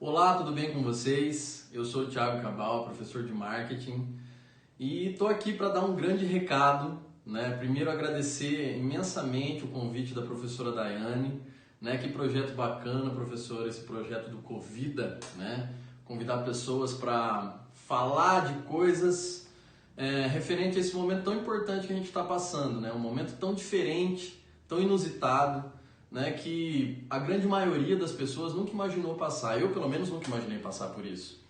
Olá, tudo bem com vocês? Eu sou o Thiago Cabal, professor de marketing, e estou aqui para dar um grande recado, né? Primeiro agradecer imensamente o convite da professora Daiane, né? Que projeto bacana, professora, esse projeto do Covida, né? Convidar pessoas para falar de coisas referente a esse momento tão importante que a gente está passando, né? Um momento tão diferente, tão inusitado, né, que a grande maioria das pessoas nunca imaginou passar. Eu, pelo menos, nunca imaginei passar por isso.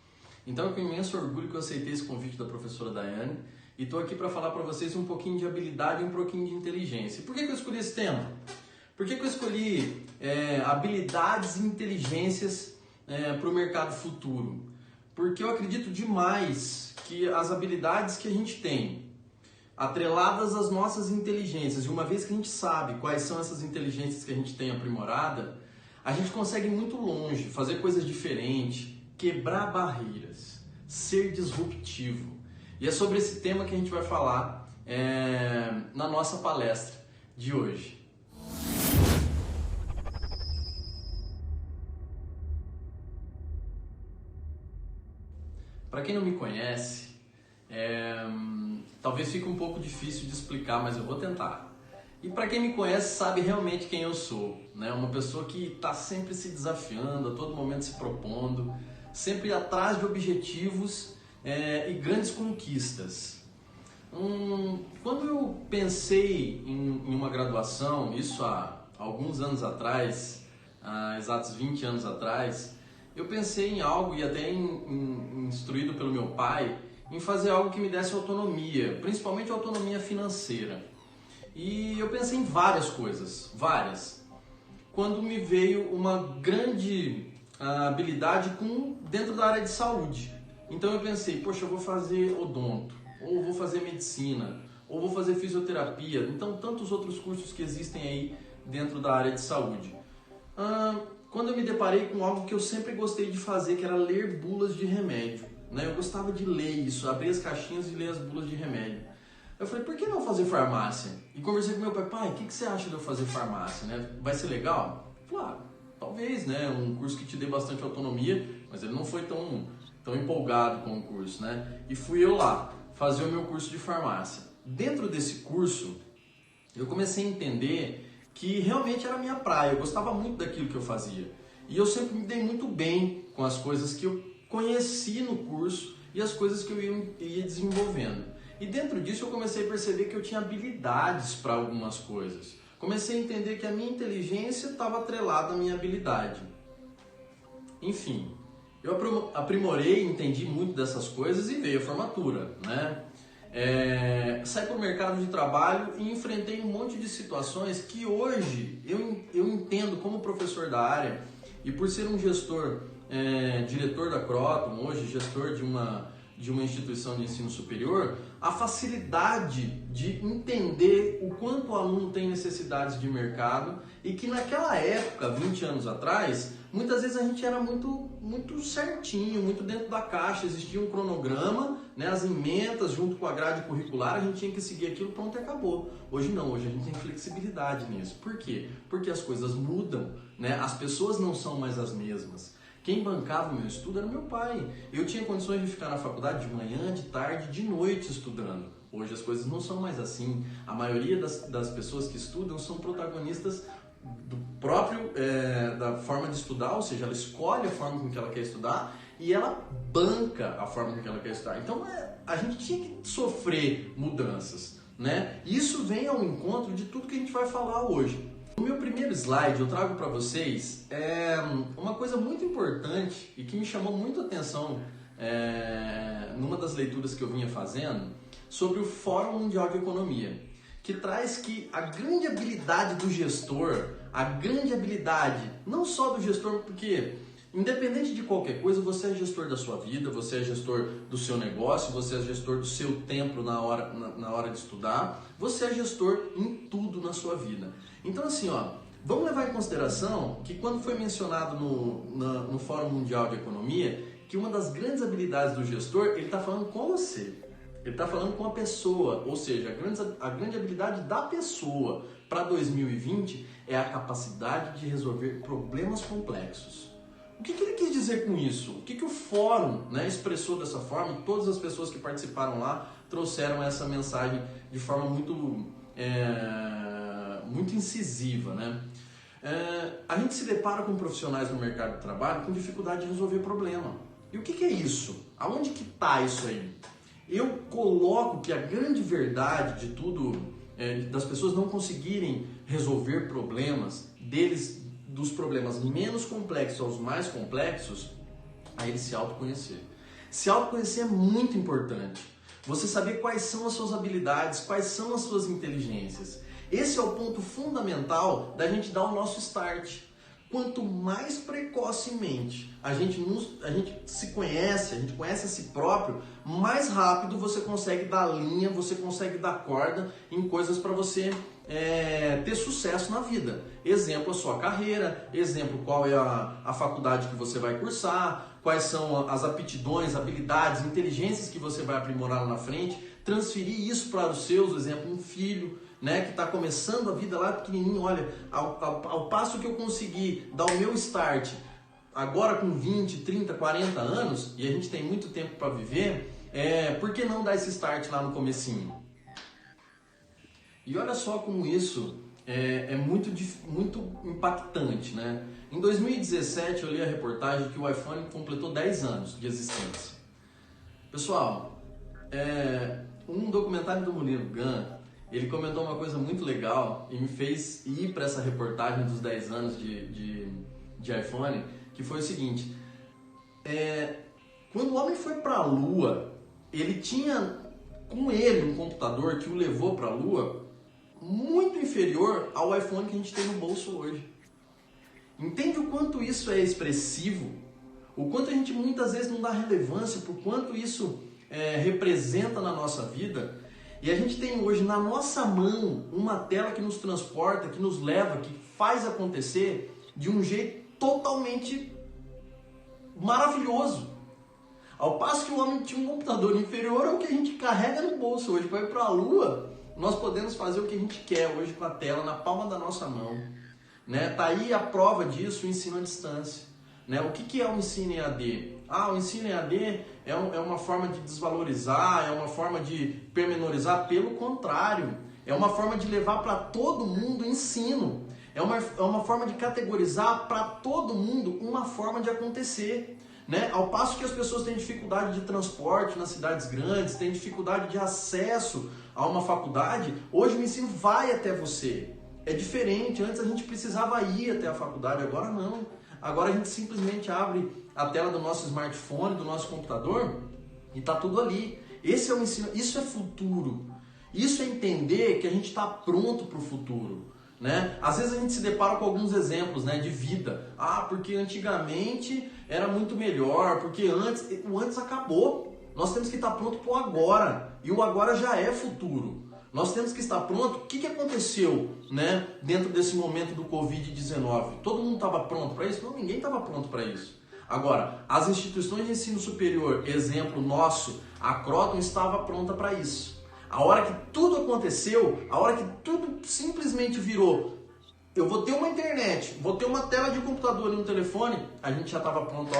Então é com imenso orgulho que eu aceitei esse convite da professora Daiane e estou aqui para falar para vocês um pouquinho de habilidade e um pouquinho de inteligência. E por que eu escolhi esse tema? Por que eu escolhi habilidades e inteligências para o mercado futuro? Porque eu acredito demais que as habilidades que a gente tem, atreladas às nossas inteligências, e uma vez que a gente sabe quais são essas inteligências que a gente tem aprimorada, a gente consegue ir muito longe, fazer coisas diferentes, quebrar barreiras, ser disruptivo. E é sobre esse tema que a gente vai falar na nossa palestra de hoje. Para quem não me conhece, talvez fique um pouco difícil de explicar, mas eu vou tentar. E para quem me conhece sabe realmente quem eu sou, né? Uma pessoa que está sempre se desafiando, a todo momento se propondo, sempre atrás de objetivos e grandes conquistas. Quando eu pensei em uma graduação, isso há alguns anos atrás, há exatos 20 anos atrás, eu pensei em algo, e até instruído pelo meu pai, em fazer algo que me desse autonomia, principalmente autonomia financeira. E eu pensei em várias coisas, várias. Quando me veio uma grande habilidade dentro da área de saúde. Então eu pensei, poxa, eu vou fazer odonto, ou vou fazer medicina, ou vou fazer fisioterapia. Então tantos outros cursos que existem aí dentro da área de saúde. Quando eu me deparei com algo que eu sempre gostei de fazer, que era ler bulas de remédio. Eu gostava de ler isso, abrir as caixinhas e ler as bulas de remédio. Eu falei, por que não fazer farmácia? E conversei com meu pai, o que você acha de eu fazer farmácia? Vai ser legal? Claro, talvez, um curso que te dê bastante autonomia, mas ele não foi tão empolgado com o curso, E fui eu lá fazer o meu curso de farmácia. Dentro desse curso, eu comecei a entender que realmente era a minha praia, eu gostava muito daquilo que eu fazia. E eu sempre me dei muito bem com as coisas que eu conheci no curso e as coisas que eu ia desenvolvendo. E dentro disso eu comecei a perceber que eu tinha habilidades para algumas coisas. Comecei a entender que a minha inteligência estava atrelada à minha habilidade. Enfim, eu aprimorei, entendi muito dessas coisas e veio a formatura, saí para o mercado de trabalho e enfrentei um monte de situações que hoje eu entendo como professor da área e por ser um gestor, diretor da Croton, hoje gestor de uma instituição de ensino superior, a facilidade de entender o quanto o aluno tem necessidades de mercado e que naquela época, 20 anos atrás, muitas vezes a gente era muito certinho, muito dentro da caixa, existia um cronograma, as emendas junto com a grade curricular, a gente tinha que seguir aquilo, pronto e acabou. Hoje não, hoje a gente tem flexibilidade nisso. Por quê? Porque as coisas mudam, as pessoas não são mais as mesmas. Quem bancava o meu estudo era meu pai. Eu tinha condições de ficar na faculdade de manhã, de tarde, de noite estudando. Hoje as coisas não são mais assim. A maioria das pessoas que estudam são protagonistas do próprio, da forma de estudar, ou seja, ela escolhe a forma com que ela quer estudar e ela banca a forma com que ela quer estudar. Então a gente tinha que sofrer mudanças, Isso vem ao encontro de tudo que a gente vai falar hoje. No meu primeiro slide eu trago para vocês uma coisa muito importante e que me chamou muito a atenção numa das leituras que eu vinha fazendo sobre o Fórum Mundial de Economia, que traz que a grande habilidade do gestor, a grande habilidade não só do gestor, porque independente de qualquer coisa, você é gestor da sua vida, você é gestor do seu negócio, você é gestor do seu tempo na hora de estudar, você é gestor em tudo na sua vida. Então assim, vamos levar em consideração que quando foi mencionado no Fórum Mundial de Economia, que uma das grandes habilidades do gestor, ele está falando com você. Ele está falando com a pessoa, ou seja, a grande habilidade da pessoa para 2020 é a capacidade de resolver problemas complexos. O que ele quis dizer com isso? O que o fórum, né, expressou dessa forma? Todas as pessoas que participaram lá trouxeram essa mensagem de forma muito incisiva, né? A gente se depara com profissionais no mercado de trabalho com dificuldade de resolver problema. E o que é isso? Aonde que está isso aí? Eu coloco que a grande verdade de tudo, das pessoas não conseguirem resolver problemas, dos problemas menos complexos aos mais complexos, a eles se autoconhecer. Se autoconhecer é muito importante. Você saber quais são as suas habilidades, quais são as suas inteligências. Esse é o ponto fundamental da gente dar o nosso start. Quanto mais precocemente a gente se conhece, a gente conhece a si próprio, mais rápido você consegue dar linha, você consegue dar corda em coisas para você ter sucesso na vida. Exemplo, a sua carreira, exemplo, qual é a faculdade que você vai cursar, quais são as aptidões, habilidades, inteligências que você vai aprimorar lá na frente, transferir isso para os seus, exemplo, um filho, né, que está começando a vida lá pequenininho. Olha, ao passo que eu consegui dar o meu start agora com 20, 30, 40 anos, e a gente tem muito tempo para viver, por que não dar esse start lá no comecinho? E olha só como isso é muito impactante, né? Em 2017 eu li a reportagem que o iPhone completou 10 anos de existência. Pessoal, um documentário do Murilo Gun, ele comentou uma coisa muito legal e me fez ir para essa reportagem dos 10 anos de iPhone, que foi o seguinte: quando o homem foi para a Lua, ele tinha com ele um computador que o levou para a Lua muito inferior ao iPhone que a gente tem no bolso hoje. Entende o quanto isso é expressivo? O quanto a gente muitas vezes não dá relevância por quanto isso representa na nossa vida? E a gente tem hoje na nossa mão uma tela que nos transporta, que nos leva, que faz acontecer de um jeito totalmente maravilhoso. Ao passo que o homem tinha um computador inferior ao que a gente carrega no bolso hoje para ir para a Lua, nós podemos fazer o que a gente quer hoje com a tela na palma da nossa mão. Né? Tá aí a prova disso, o ensino à distância. Né? O que é o ensino EAD? O ensino EAD é uma forma de desvalorizar, é uma forma de pormenorizar. Pelo contrário, é uma forma de levar para todo mundo o ensino. É uma forma de categorizar para todo mundo uma forma de acontecer. Né? Ao passo que as pessoas têm dificuldade de transporte nas cidades grandes, têm dificuldade de acesso a uma faculdade, hoje o ensino vai até você. É diferente, antes a gente precisava ir até a faculdade, agora não. Agora a gente simplesmente abre a tela do nosso smartphone, do nosso computador e está tudo ali. Esse é o ensino, isso é futuro. Isso é entender que a gente está pronto para o futuro. Né? Às vezes a gente se depara com alguns exemplos, né, de vida. Porque antigamente era muito melhor, porque o antes acabou. Nós temos que estar pronto para o agora. E o agora já é futuro. Nós temos que estar pronto. O que aconteceu, né, dentro desse momento do Covid-19? Todo mundo estava pronto para isso? Não, ninguém estava pronto para isso. Agora, as instituições de ensino superior, exemplo nosso, a Croton estava pronta para isso. A hora que tudo aconteceu, a hora que tudo simplesmente virou, eu vou ter uma internet, vou ter uma tela de computador e um telefone, a gente já estava pronto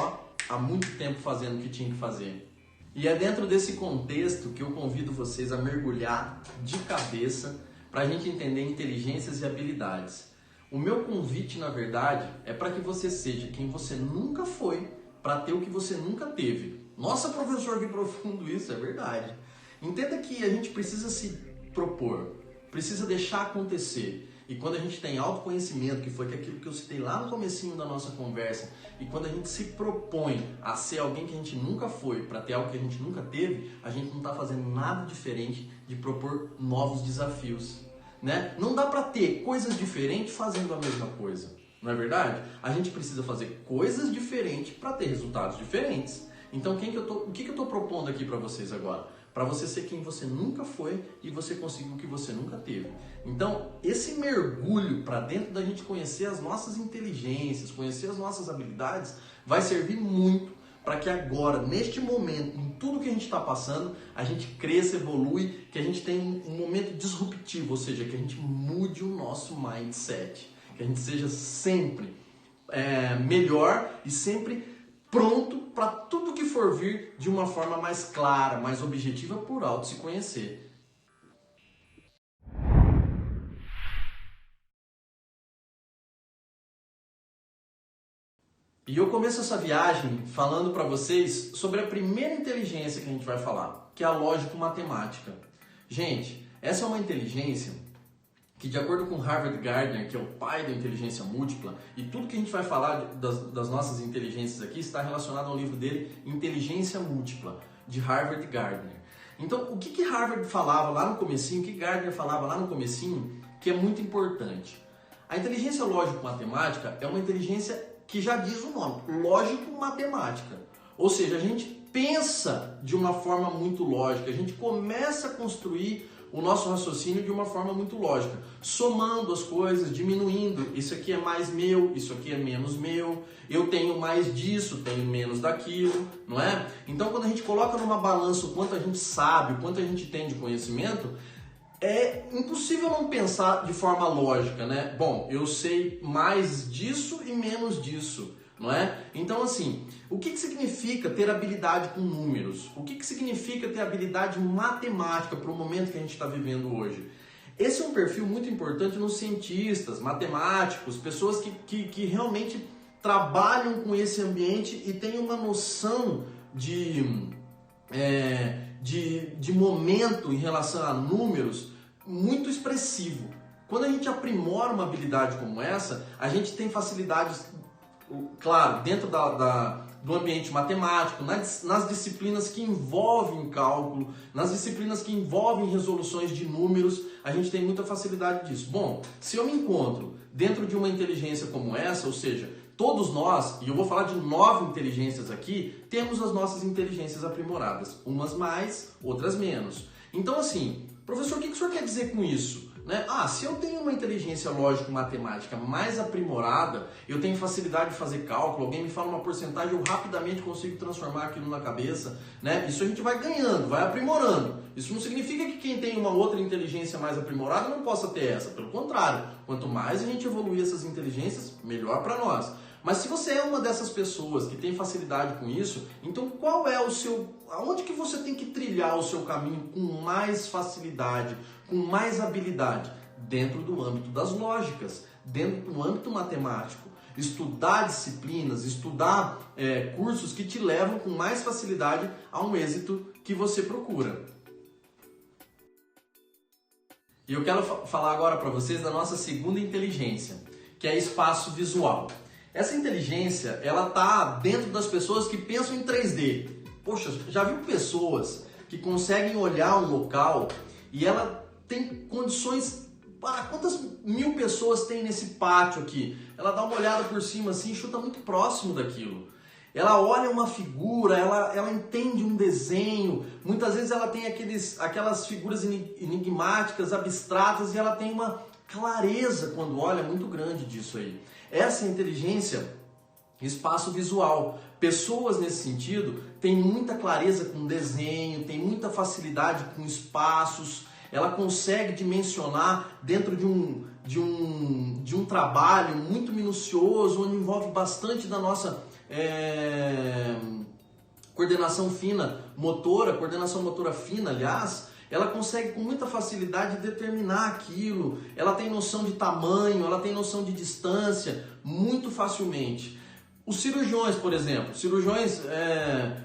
há muito tempo fazendo o que tinha que fazer. E é dentro desse contexto que eu convido vocês a mergulhar de cabeça para a gente entender inteligências e habilidades. O meu convite, na verdade, é para que você seja quem você nunca foi para ter o que você nunca teve. Nossa, professor, que profundo isso, é verdade. Entenda que a gente precisa se propor, precisa deixar acontecer. E quando a gente tem autoconhecimento, que foi aquilo que eu citei lá no comecinho da nossa conversa, e quando a gente se propõe a ser alguém que a gente nunca foi, para ter algo que a gente nunca teve, a gente não está fazendo nada diferente de propor novos desafios. Né? Não dá para ter coisas diferentes fazendo a mesma coisa, não é verdade? A gente precisa fazer coisas diferentes para ter resultados diferentes. Então o que eu estou propondo aqui para vocês agora? Para você ser quem você nunca foi e você conseguir o que você nunca teve. Então, esse mergulho para dentro da gente conhecer as nossas inteligências, conhecer as nossas habilidades, vai servir muito para que agora, neste momento, em tudo que a gente está passando, a gente cresça, evolui, que a gente tenha um momento disruptivo, ou seja, que a gente mude o nosso mindset, que a gente seja sempre melhor e sempre pronto para tudo que for vir de uma forma mais clara, mais objetiva, por auto se conhecer. E eu começo essa viagem falando para vocês sobre a primeira inteligência que a gente vai falar, que é a lógico-matemática. Gente, essa é uma inteligência que, de acordo com Harvard Gardner, que é o pai da inteligência múltipla, e tudo que a gente vai falar das nossas inteligências aqui está relacionado ao livro dele, Inteligência Múltipla, de Harvard Gardner. Então, o que Harvard falava lá no comecinho, o que Gardner falava lá no comecinho, que é muito importante. A inteligência lógico-matemática é uma inteligência que já diz o nome, lógico-matemática. Ou seja, a gente pensa de uma forma muito lógica, a gente começa a construir o nosso raciocínio de uma forma muito lógica, somando as coisas, diminuindo, isso aqui é mais meu, isso aqui é menos meu, eu tenho mais disso, tenho menos daquilo, não é? Então, quando a gente coloca numa balança o quanto a gente sabe, o quanto a gente tem de conhecimento, é impossível não pensar de forma lógica, né? Bom, eu sei mais disso e menos disso, não é? Então, assim, o que significa ter habilidade com números? O que significa ter habilidade matemática para o momento que a gente está vivendo hoje? Esse é um perfil muito importante nos cientistas, matemáticos, pessoas que realmente trabalham com esse ambiente e têm uma noção de momento em relação a números muito expressivo. Quando a gente aprimora uma habilidade como essa, a gente tem facilidades, claro, dentro do ambiente matemático, nas disciplinas que envolvem cálculo, nas disciplinas que envolvem resoluções de números, a gente tem muita facilidade disso. Bom, se eu me encontro dentro de uma inteligência como essa, ou seja, todos nós, e eu vou falar de 9 inteligências aqui, temos as nossas inteligências aprimoradas. Umas mais, outras menos. Então, assim, professor, o que o senhor quer dizer com isso? Né? Se eu tenho uma inteligência lógico-matemática mais aprimorada, eu tenho facilidade de fazer cálculo, alguém me fala uma porcentagem, eu rapidamente consigo transformar aquilo na cabeça, né? Isso a gente vai ganhando, vai aprimorando. Isso não significa que quem tem uma outra inteligência mais aprimorada não possa ter essa. Pelo contrário, quanto mais a gente evoluir essas inteligências, melhor para nós. Mas se você é uma dessas pessoas que tem facilidade com isso, então qual é aonde que você tem que trilhar o seu caminho com mais facilidade, com mais habilidade? Dentro do âmbito das lógicas, dentro do âmbito matemático. Estudar disciplinas, estudar cursos que te levam com mais facilidade a um êxito que você procura. E eu quero falar agora para vocês da nossa segunda inteligência, que é espaço visual. Essa inteligência, ela está dentro das pessoas que pensam em 3D. Poxa, já viu pessoas que conseguem olhar um local e ela tem condições... quantas mil pessoas tem nesse pátio aqui? Ela dá uma olhada por cima assim, chuta muito próximo daquilo. Ela olha uma figura, ela entende um desenho, muitas vezes ela tem aquelas figuras enigmáticas, abstratas, e ela tem uma clareza quando olha muito grande disso aí. Essa é a inteligência espaço visual. Pessoas nesse sentido têm muita clareza com desenho, têm muita facilidade com espaços, ela consegue dimensionar dentro de um trabalho muito minucioso, onde envolve bastante da nossa coordenação motora fina, aliás. Ela consegue com muita facilidade determinar aquilo, ela tem noção de tamanho, ela tem noção de distância, muito facilmente. Os cirurgiões, por exemplo,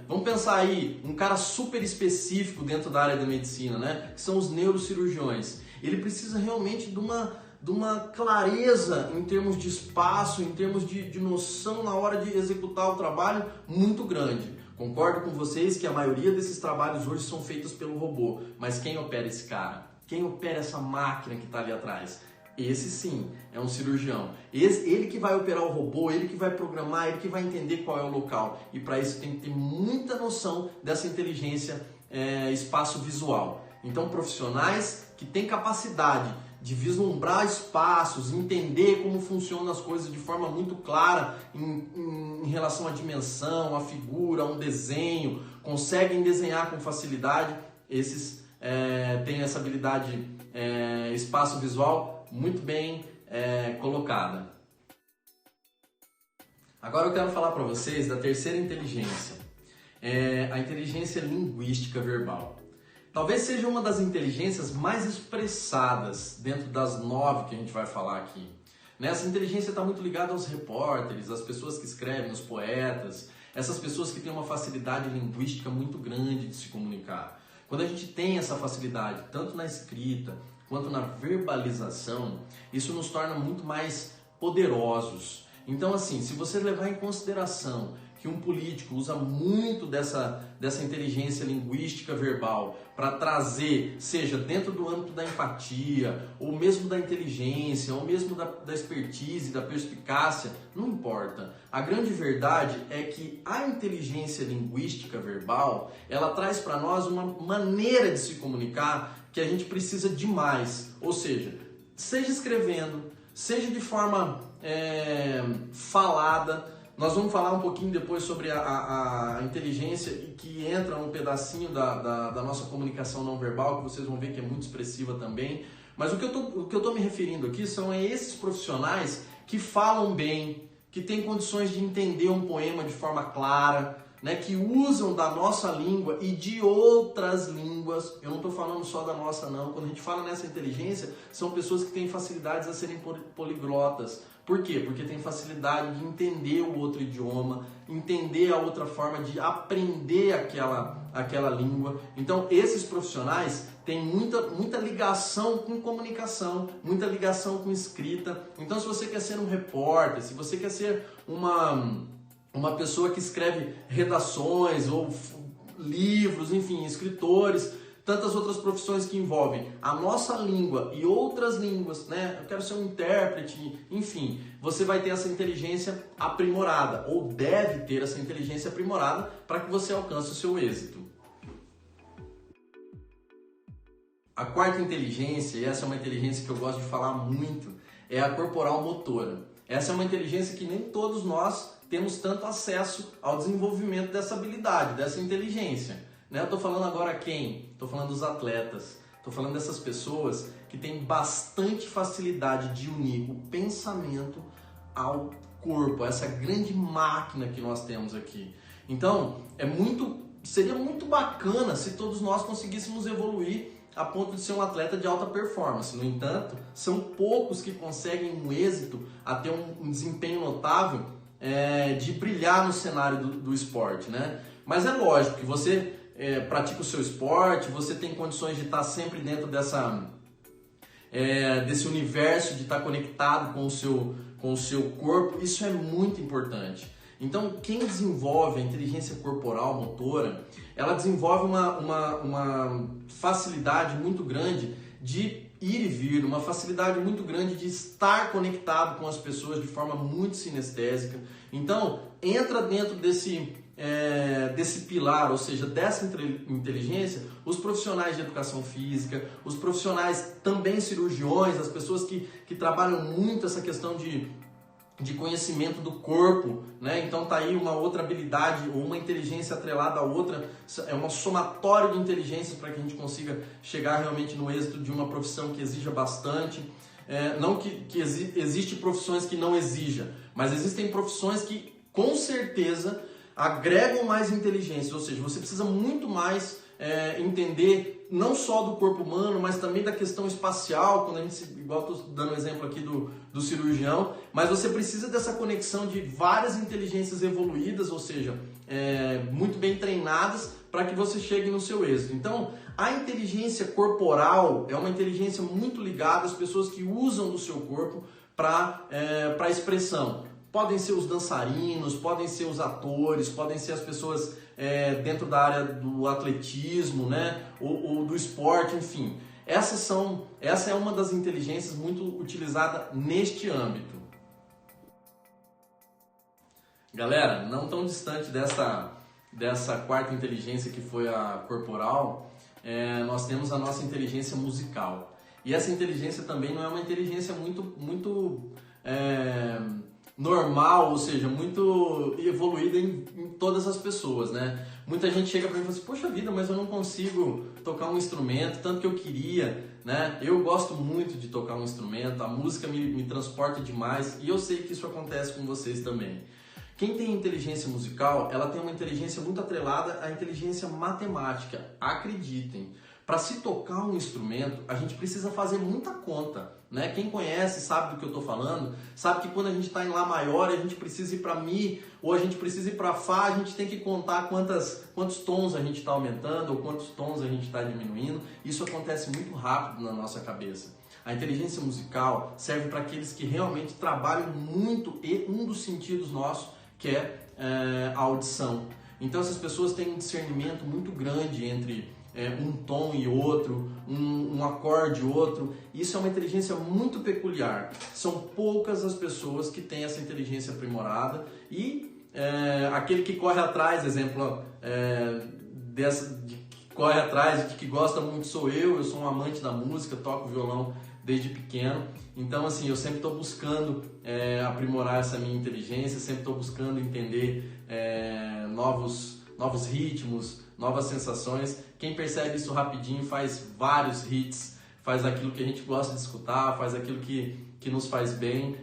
vamos pensar aí, um cara super específico dentro da área da medicina, né? Que são os neurocirurgiões. Ele precisa realmente de uma clareza em termos de espaço, em termos de noção na hora de executar o trabalho muito grande. Concordo com vocês que a maioria desses trabalhos hoje são feitos pelo robô, mas quem opera esse cara? Quem opera essa máquina que está ali atrás? Esse sim é um cirurgião. Ele que vai operar o robô, ele que vai programar, ele que vai entender qual é o local. E para isso tem que ter muita noção dessa inteligência espaço visual. Então, profissionais que têm capacidade de vislumbrar espaços, entender como funcionam as coisas de forma muito clara em relação à dimensão, à figura, a um desenho, conseguem desenhar com facilidade, esses têm essa habilidade espaço visual muito bem colocada. Agora eu quero falar para vocês da terceira inteligência, a inteligência linguística verbal. Talvez seja uma das inteligências mais expressadas dentro das 9 que a gente vai falar aqui. Essa inteligência está muito ligada aos repórteres, às pessoas que escrevem, os poetas, essas pessoas que têm uma facilidade linguística muito grande de se comunicar. Quando a gente tem essa facilidade, tanto na escrita quanto na verbalização, isso nos torna muito mais poderosos. Então, assim, se você levar em consideração que um político usa muito dessa inteligência linguística verbal para trazer, seja dentro do âmbito da empatia, ou mesmo da inteligência, ou mesmo da expertise, da perspicácia, não importa. A grande verdade é que a inteligência linguística verbal, ela traz para nós uma maneira de se comunicar que a gente precisa demais. Ou seja escrevendo, seja de forma falada. Nós vamos falar um pouquinho depois sobre a inteligência que entra um pedacinho da nossa comunicação não verbal, que vocês vão ver que é muito expressiva também. Mas o que eu tô me referindo aqui são a esses profissionais que falam bem, que têm condições de entender um poema de forma clara, que usam da nossa língua e de outras línguas. Eu não estou falando só da nossa, não. Quando a gente fala nessa inteligência, são pessoas que têm facilidades a serem poliglotas. Por quê? Porque tem facilidade de entender o outro idioma, entender a outra forma de aprender aquela língua. Então, esses profissionais têm muita ligação com comunicação, muita ligação com escrita. Então, se você quer ser um repórter, se você quer ser uma pessoa que escreve redações ou livros, enfim, escritores, tantas outras profissões que envolvem a nossa língua e outras línguas, Eu quero ser um intérprete, enfim, você vai ter essa inteligência aprimorada, ou deve ter essa inteligência aprimorada para que você alcance o seu êxito. A quarta inteligência, e essa é uma inteligência que eu gosto de falar muito, é a corporal motora. Essa é uma inteligência que nem todos nós temos tanto acesso ao desenvolvimento dessa habilidade, dessa inteligência. Eu estou falando agora quem? Estou falando dos atletas. Estou falando dessas pessoas que têm bastante facilidade de unir o pensamento ao corpo, essa grande máquina que nós temos aqui. Então, seria muito bacana se todos nós conseguíssemos evoluir a ponto de ser um atleta de alta performance. No entanto, são poucos que conseguem um êxito, a ter um desempenho notável, de brilhar no cenário do esporte, Mas é lógico que você pratica o seu esporte, você tem condições de estar sempre dentro desse universo, de estar conectado com o seu corpo. Isso é muito importante. Então, quem desenvolve a inteligência corporal motora, ela desenvolve uma facilidade muito grande de ir e vir, uma facilidade muito grande de estar conectado com as pessoas de forma muito sinestésica. Então, entra dentro desse pilar, ou seja, dessa inteligência, os profissionais de educação física, os profissionais também cirurgiões, as pessoas que trabalham muito essa questão de conhecimento do corpo, Então tá aí uma outra habilidade ou uma inteligência atrelada a outra, é uma somatória de inteligências para que a gente consiga chegar realmente no êxito de uma profissão que exija bastante. Não que existe profissões que não exijam, mas existem profissões que com certeza agregam mais inteligência, ou seja, você precisa muito mais entender não só do corpo humano, mas também da questão espacial, quando a gente, igual estou dando o exemplo aqui do cirurgião, mas você precisa dessa conexão de várias inteligências evoluídas, ou seja, muito bem treinadas para que você chegue no seu êxito. Então, a inteligência corporal é uma inteligência muito ligada às pessoas que usam do seu corpo para expressão. Podem ser os dançarinos, podem ser os atores, podem ser as pessoas dentro da área do atletismo, ou do esporte, enfim. Essa é uma das inteligências muito utilizada neste âmbito. Galera, não tão distante dessa quarta inteligência que foi a corporal, nós temos a nossa inteligência musical. E essa inteligência também não é uma inteligência muito normal, ou seja, muito evoluída em todas as pessoas, Muita gente chega para mim e fala assim, poxa vida, mas eu não consigo tocar um instrumento, tanto que eu queria, Eu gosto muito de tocar um instrumento, a música me transporta demais e eu sei que isso acontece com vocês também. Quem tem inteligência musical, ela tem uma inteligência muito atrelada à inteligência matemática. Acreditem, para se tocar um instrumento, a gente precisa fazer muita conta, né? Quem conhece sabe do que eu estou falando, sabe que quando a gente está em Lá maior, a gente precisa ir para Mi, ou a gente precisa ir para Fá, a gente tem que contar quantos tons a gente está aumentando, ou quantos tons a gente está diminuindo. Isso acontece muito rápido na nossa cabeça. A inteligência musical serve para aqueles que realmente trabalham muito e um dos sentidos nossos, que é a audição. Então essas pessoas têm um discernimento muito grande entre um tom e outro, um acorde e outro. Isso é uma inteligência muito peculiar. São poucas as pessoas que têm essa inteligência aprimorada e aquele que corre atrás, exemplo, que corre atrás, de que gosta muito sou eu sou um amante da música, toco violão desde pequeno. Então, assim, eu sempre estou buscando aprimorar essa minha inteligência, sempre estou buscando entender novos ritmos, novas sensações. Quem percebe isso rapidinho faz vários hits, faz aquilo que a gente gosta de escutar, faz aquilo que nos faz bem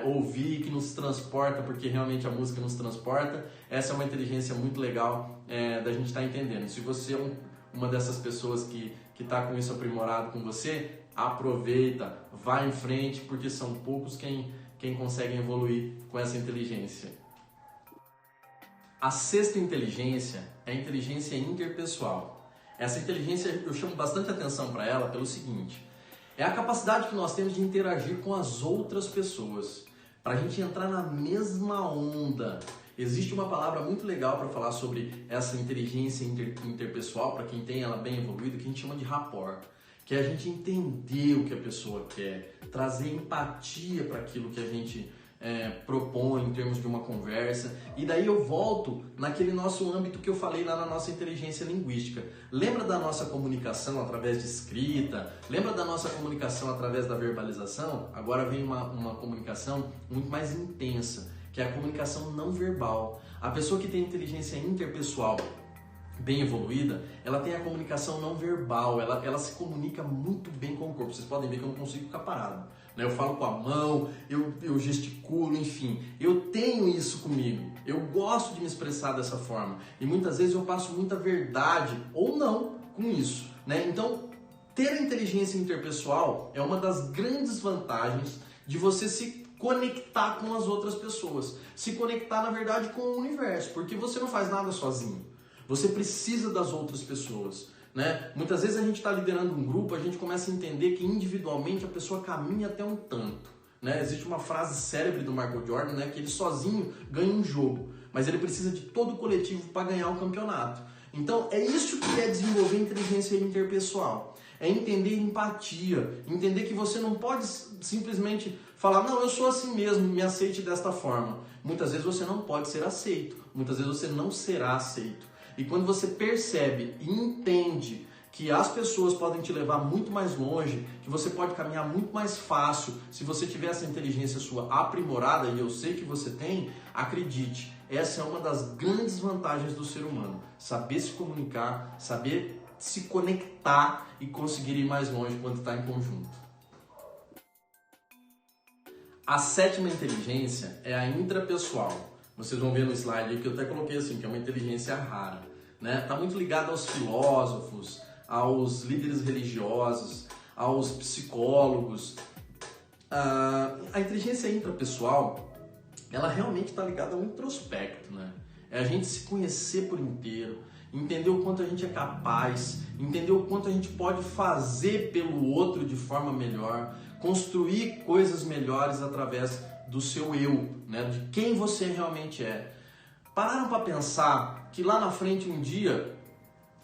ouvir, que nos transporta, porque realmente a música nos transporta. Essa é uma inteligência muito legal da gente estar entendendo. Se você é uma dessas pessoas que está com isso aprimorado com você, aproveita, vai em frente, porque são poucos quem conseguem evoluir com essa inteligência. A sexta inteligência é a inteligência interpessoal. Essa inteligência, eu chamo bastante atenção para ela pelo seguinte: é a capacidade que nós temos de interagir com as outras pessoas, para a gente entrar na mesma onda. Existe uma palavra muito legal para falar sobre essa inteligência interpessoal, para quem tem ela bem evoluída, que a gente chama de rapport, que é a gente entender o que a pessoa quer, trazer empatia para aquilo que a gente propõe em termos de uma conversa. E daí eu volto naquele nosso âmbito que eu falei lá na nossa inteligência linguística. Lembra da nossa comunicação através de escrita? Lembra da nossa comunicação através da verbalização? Agora vem uma comunicação muito mais intensa, que é a comunicação não verbal. A pessoa que tem inteligência interpessoal bem evoluída, ela tem a comunicação não verbal, ela se comunica muito bem com o corpo. Vocês podem ver que eu não consigo ficar parado, né? Eu falo com a mão, eu gesticulo, enfim, eu tenho isso comigo, eu gosto de me expressar dessa forma e muitas vezes eu passo muita verdade ou não com isso, né? Então, ter a inteligência interpessoal é uma das grandes vantagens de você se conectar com as outras pessoas, se conectar na verdade com o universo, porque você não faz nada sozinho. Você precisa das outras pessoas, né? Muitas vezes a gente está liderando um grupo, a gente começa a entender que individualmente a pessoa caminha até um tanto, né? Existe uma frase célebre do Michael Jordan, né? Que ele sozinho ganha um jogo, mas ele precisa de todo o coletivo para ganhar o campeonato. Então é isso que é desenvolver inteligência interpessoal. É entender empatia, entender que você não pode simplesmente falar, não, eu sou assim mesmo, me aceite desta forma. Muitas vezes você não pode ser aceito, muitas vezes você não será aceito. E quando você percebe e entende que as pessoas podem te levar muito mais longe, que você pode caminhar muito mais fácil se você tiver essa inteligência sua aprimorada, e eu sei que você tem, acredite, essa é uma das grandes vantagens do ser humano. Saber se comunicar, saber se conectar e conseguir ir mais longe quando está em conjunto. A sétima inteligência é a intrapessoal. Vocês vão ver no slide que eu até coloquei assim, que é uma inteligência rara, né? Tá muito ligado aos filósofos, aos líderes religiosos, aos psicólogos. A inteligência intrapessoal, ela realmente está ligada ao introspecto, né? É a gente se conhecer por inteiro, entender o quanto a gente é capaz, entender o quanto a gente pode fazer pelo outro de forma melhor, construir coisas melhores através do seu eu, né? De quem você realmente é. Pararam para pensar que lá na frente um dia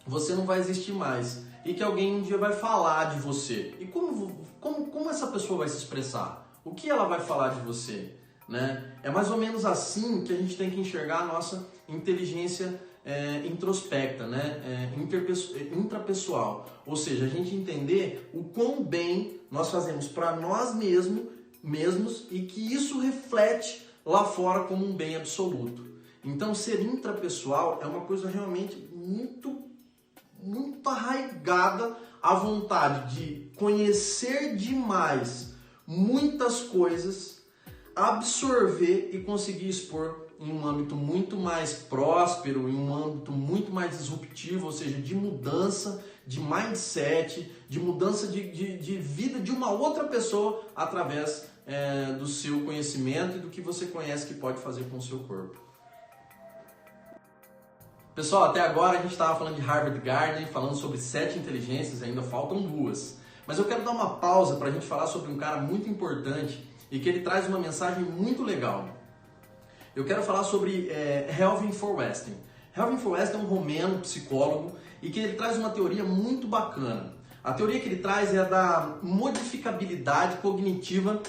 você não vai existir mais e que alguém um dia vai falar de você. E como essa pessoa vai se expressar? O que ela vai falar de você? Né? É mais ou menos assim que a gente tem que enxergar a nossa inteligência introspecta, né? Intrapessoal. Ou seja, a gente entender o quão bem nós fazemos para nós mesmos e que isso reflete lá fora como um bem absoluto. Então, ser intrapessoal é uma coisa realmente muito arraigada à vontade de conhecer demais muitas coisas, absorver e conseguir expor em um âmbito muito mais próspero, em um âmbito muito mais disruptivo, ou seja, de mudança, de mindset, de mudança de vida de uma outra pessoa através do seu conhecimento e do que você conhece que pode fazer com o seu corpo. Pessoal, até agora a gente estava falando de Harvard Gardner, falando sobre 7 inteligências, ainda faltam 2. Mas eu quero dar uma pausa para a gente falar sobre um cara muito importante e que ele traz uma mensagem muito legal. Eu quero falar sobre Helvin Forwesting. Helvin Forwesting é um romeno psicólogo e que ele traz uma teoria muito bacana. A teoria que ele traz é a da modificabilidade cognitiva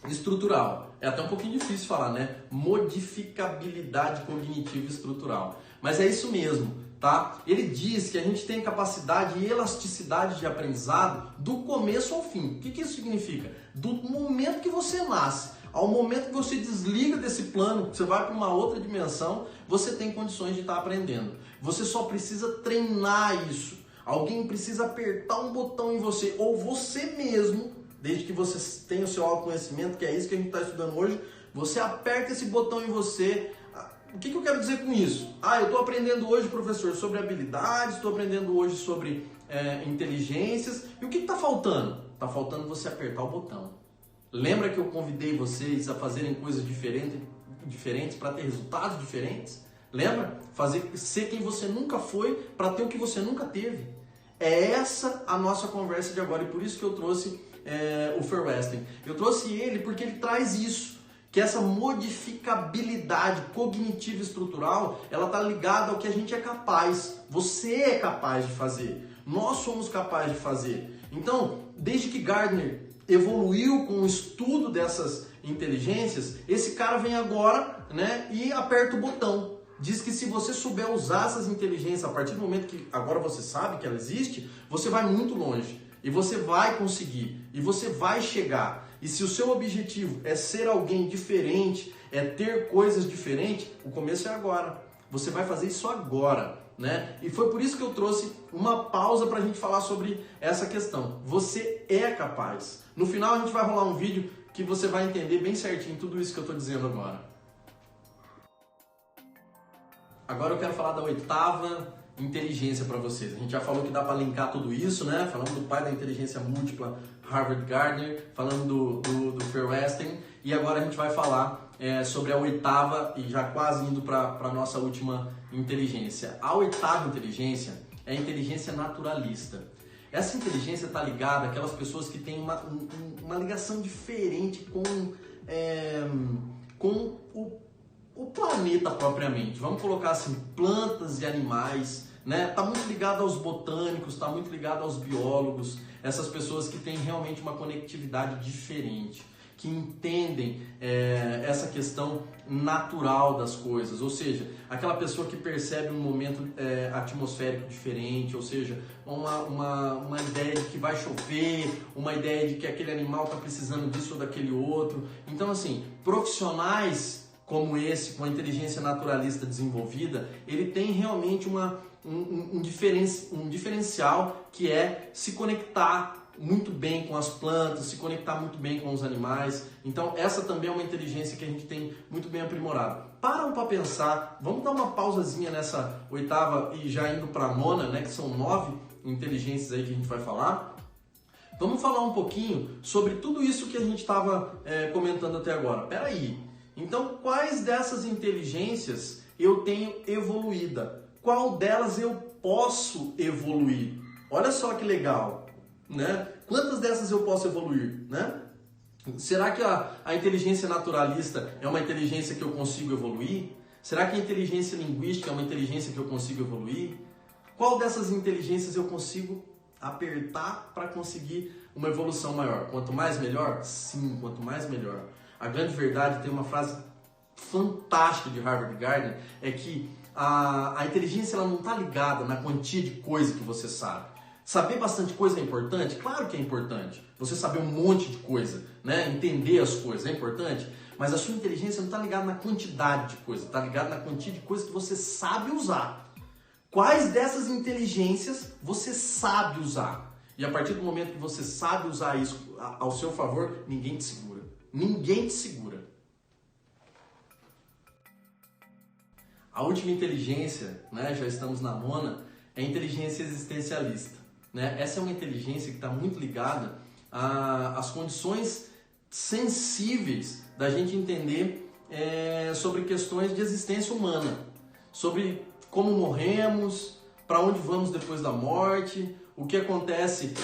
estrutural. É até um pouquinho difícil falar, né? Modificabilidade cognitiva estrutural. Mas é isso mesmo, tá? Ele diz que a gente tem capacidade e elasticidade de aprendizado do começo ao fim. O que isso significa? Do momento que você nasce ao momento que você desliga desse plano, você vai para uma outra dimensão, você tem condições de estar aprendendo. Você só precisa treinar isso. Alguém precisa apertar um botão em você, ou você mesmo, desde que você tenha o seu autoconhecimento, que é isso que a gente está estudando hoje, você aperta esse botão em você. O que eu quero dizer com isso? Eu estou aprendendo hoje, professor, sobre habilidades, estou aprendendo hoje sobre inteligências. E o que está faltando? Está faltando você apertar o botão. Lembra que eu convidei vocês a fazerem coisas diferentes para ter resultados diferentes? Lembra? Ser quem você nunca foi para ter o que você nunca teve. É essa a nossa conversa de agora e por isso que eu trouxe o Forwesting. Eu trouxe ele porque ele traz isso, que essa modificabilidade cognitiva estrutural, ela está ligada ao que a gente é capaz. Você é capaz de fazer. Nós somos capazes de fazer. Então, desde que Gardner evoluiu com o estudo dessas inteligências, esse cara vem agora, né, e aperta o botão. Diz que se você souber usar essas inteligências a partir do momento que agora você sabe que ela existe, você vai muito longe. E você vai conseguir. E você vai chegar. E se o seu objetivo é ser alguém diferente, é ter coisas diferentes, o começo é agora. Você vai fazer isso agora, né? E foi por isso que eu trouxe uma pausa para a gente falar sobre essa questão. Você é capaz. No final a gente vai rolar um vídeo que você vai entender bem certinho tudo isso que eu estou dizendo agora. Agora eu quero falar da 8ª inteligência para vocês. A gente já falou que dá para linkar tudo isso, né? Falamos do pai da inteligência múltipla, Harvard Gardner, falando do Forwesting, e agora a gente vai falar sobre a 8ª e já quase indo para a nossa última inteligência. A 8ª inteligência é a inteligência naturalista. Essa inteligência está ligada àquelas pessoas que têm uma ligação diferente com o planeta propriamente. Vamos colocar assim, plantas e animais, né? Tá muito ligado aos botânicos, tá muito ligado aos biólogos, essas pessoas que têm realmente uma conectividade diferente, que entendem essa questão natural das coisas, ou seja, aquela pessoa que percebe um momento atmosférico diferente, ou seja, uma ideia de que vai chover, uma ideia de que aquele animal está precisando disso ou daquele outro. Então, assim, profissionais como esse, com a inteligência naturalista desenvolvida, ele tem realmente um diferencial que é se conectar muito bem com as plantas, se conectar muito bem com os animais. Então essa também é uma inteligência que a gente tem muito bem aprimorado. Param para pensar, vamos dar uma pausazinha nessa 8ª e já indo para a 9ª, né, que são 9 inteligências aí que a gente vai falar. Vamos falar um pouquinho sobre tudo isso que a gente estava comentando até agora. Peraí, então quais dessas inteligências eu tenho evoluída? Qual delas eu posso evoluir? Olha só que legal, né? Quantas dessas eu posso evoluir, né? Será que a inteligência naturalista é uma inteligência que eu consigo evoluir? Será que a inteligência linguística é uma inteligência que eu consigo evoluir? Qual dessas inteligências eu consigo apertar para conseguir uma evolução maior? Quanto mais melhor? Sim, quanto mais melhor. A grande verdade, tem uma frase fantástica de Harvard Gardner, é que a inteligência ela não está ligada na quantia de coisa que você sabe. Saber bastante coisa é importante? Claro que é importante. Você saber um monte de coisa, né? Entender as coisas é importante, mas a sua inteligência não está ligada na quantidade de coisa, está ligada na quantia de coisa que você sabe usar. Quais dessas inteligências você sabe usar? E a partir do momento que você sabe usar isso ao seu favor, ninguém te segura. Ninguém te segura. A última inteligência, né, já estamos na nona, é a inteligência existencialista. Né? Essa é uma inteligência que está muito ligada às condições sensíveis da gente entender sobre questões de existência humana, sobre como morremos, para onde vamos depois da morte, o que acontece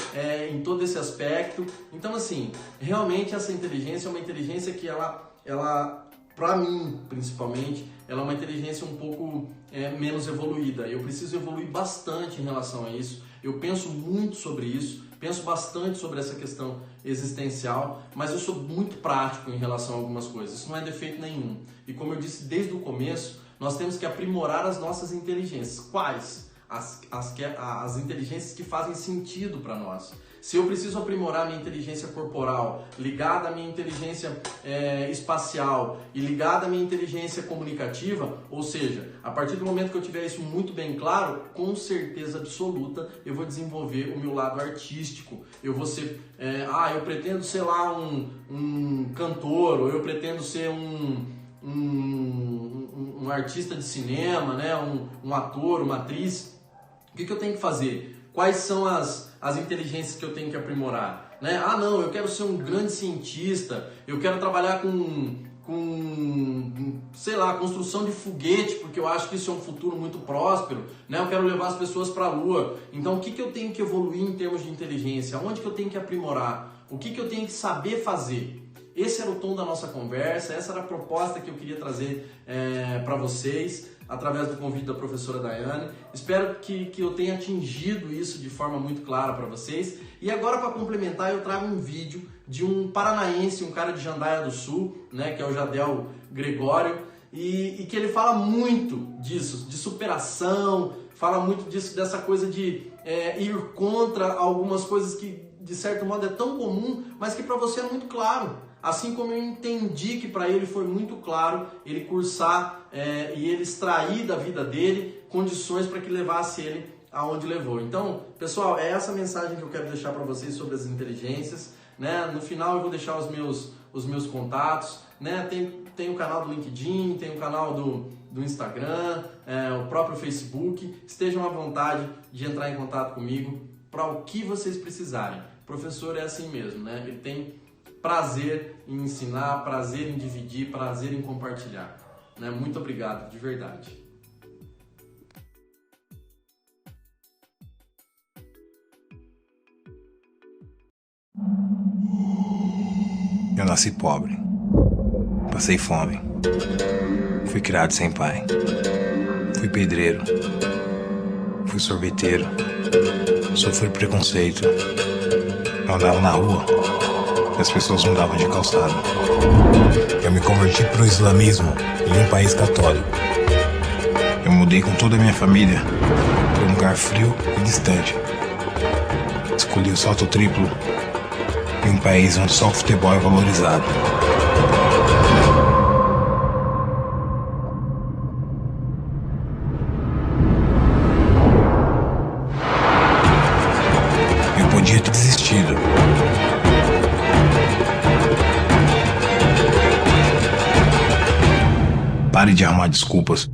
em todo esse aspecto. Então, assim, realmente essa inteligência é uma inteligência que ela para mim, principalmente, ela é uma inteligência um pouco menos evoluída. Eu preciso evoluir bastante em relação a isso. Eu penso muito sobre isso, penso bastante sobre essa questão existencial, mas eu sou muito prático em relação a algumas coisas. Isso não é defeito nenhum. E como eu disse desde o começo, nós temos que aprimorar as nossas inteligências. Quais? As inteligências que fazem sentido para nós. Se eu preciso aprimorar minha inteligência corporal, ligada à minha inteligência espacial e ligada à minha inteligência comunicativa, ou seja, a partir do momento que eu tiver isso muito bem claro, com certeza absoluta eu vou desenvolver o meu lado artístico. Eu vou ser, eu pretendo ser lá um cantor, ou eu pretendo ser um artista de cinema, né? um ator, uma atriz. O que eu tenho que fazer? Quais são as inteligências que eu tenho que aprimorar? Né? Não, eu quero ser um grande cientista, eu quero trabalhar sei lá, construção de foguete, porque eu acho que isso é um futuro muito próspero, né? Eu quero levar as pessoas para a Lua. Então, o que eu tenho que evoluir em termos de inteligência? Onde que eu tenho que aprimorar? O que eu tenho que saber fazer? Esse era o tom da nossa conversa, essa era a proposta que eu queria trazer para vocês, através do convite da professora Daiane. Espero que eu tenha atingido isso de forma muito clara para vocês. E agora, para complementar, eu trago um vídeo de um paranaense, um cara de Jandaia do Sul, né, que é o Jadel Gregório, e que ele fala muito disso, de superação, fala muito disso, dessa coisa de ir contra algumas coisas que, de certo modo, é tão comum, mas que para você é muito claro. Assim como eu entendi que para ele foi muito claro ele cursar e ele extrair da vida dele condições para que levasse ele aonde levou. Então, pessoal, é essa mensagem que eu quero deixar para vocês sobre as inteligências. Né? No final eu vou deixar os meus contatos. Né? Tem o canal do LinkedIn, tem o canal do Instagram, o próprio Facebook. Estejam à vontade de entrar em contato comigo para o que vocês precisarem. O professor é assim mesmo, né? Ele tem prazer em ensinar, prazer em dividir, prazer em compartilhar. Né? Muito obrigado, de verdade. Eu nasci pobre, passei fome, fui criado sem pai, fui pedreiro, fui sorveteiro, sofri preconceito, eu andava na rua. As pessoas mudavam de calçada. Eu me converti pro islamismo em um país católico. Eu mudei com toda a minha família para um lugar frio e distante. Escolhi o salto triplo em um país onde só o futebol é valorizado. Eu podia ter desistido. Pare de arrumar desculpas.